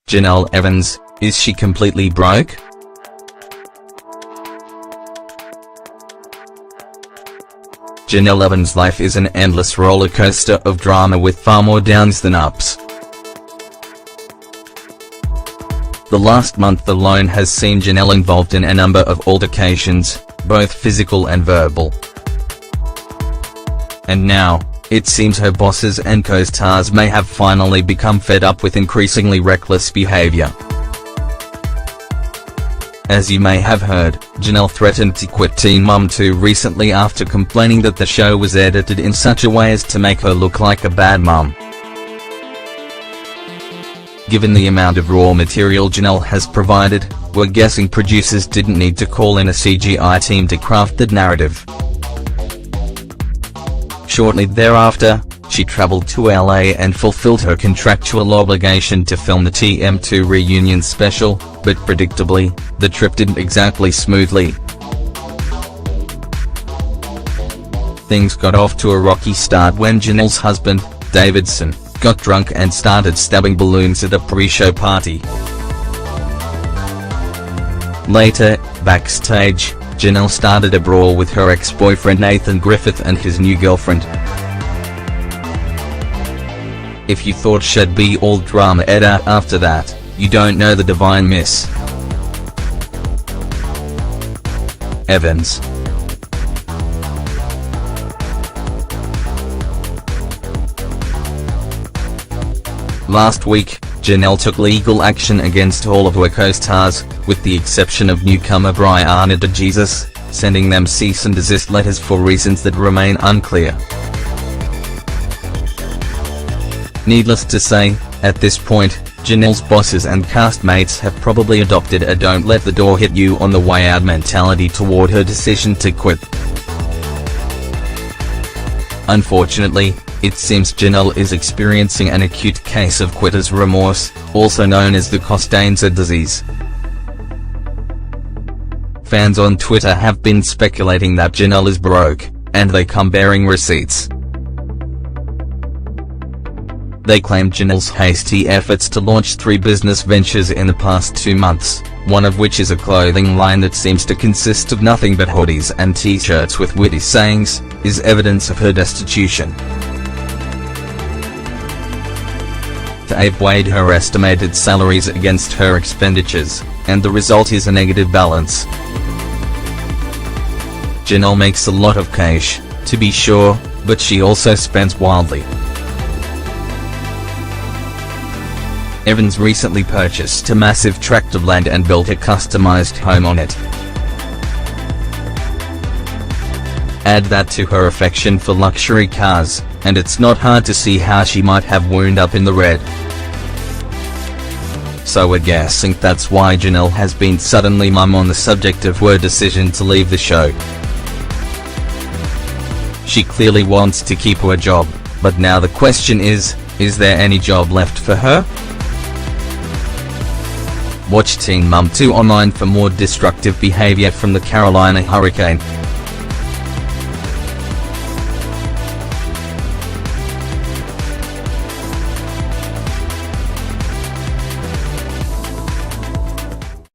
Jenelle Evans, is she completely broke? Jenelle Evans' life is an endless roller coaster of drama with far more downs than ups. The last month alone has seen Jenelle involved in a number of altercations, both physical and verbal. And now, it seems her bosses and co-stars may have finally become fed up with increasingly reckless behavior. As you may have heard, Jenelle threatened to quit Teen Mum 2 recently after complaining that the show was edited in such a way as to make her look like a bad mum. Given the amount of raw material Jenelle has provided, we're guessing producers didn't need to call in a CGI team to craft the narrative. Shortly thereafter, she traveled to LA and fulfilled her contractual obligation to film the TM2 reunion special, but predictably, the trip didn't exactly smoothly. Things got off to a rocky start when Jenelle's husband, Davidson, got drunk and started stabbing balloons at a pre-show party. Later, backstage, Jenelle started a brawl with her ex-boyfriend Nathan Griffith and his new girlfriend. If you thought she'd be all drama edda after that, you don't know the divine Miss Evans. Last week, Jenelle took legal action against all of her co-stars, with the exception of newcomer Brianna DeJesus, sending them cease and desist letters for reasons that remain unclear. Needless to say, at this point, Jenelle's bosses and castmates have probably adopted a don't let the door hit you on the way out mentality toward her decision to quit. Unfortunately, it seems Jenelle is experiencing an acute case of quitter's remorse, also known as the Costanza disease. Fans on Twitter have been speculating that Jenelle is broke, and they come bearing receipts. They claim Jenelle's hasty efforts to launch 3 business ventures in the past 2 months, one of which is a clothing line that seems to consist of nothing but hoodies and t-shirts with witty sayings, is evidence of her destitution. They've weighed her estimated salaries against her expenditures, and the result is a negative balance. Jenelle makes a lot of cash, to be sure, but she also spends wildly. Evans recently purchased a massive tract of land and built a customized home on it. Add that to her affection for luxury cars, and it's not hard to see how she might have wound up in the red. So we're guessing that's why Jenelle has been suddenly mum on the subject of her decision to leave the show. She clearly wants to keep her job, but now the question is there any job left for her? Watch Teen Mum 2 online for more destructive behavior from the Carolina Hurricane.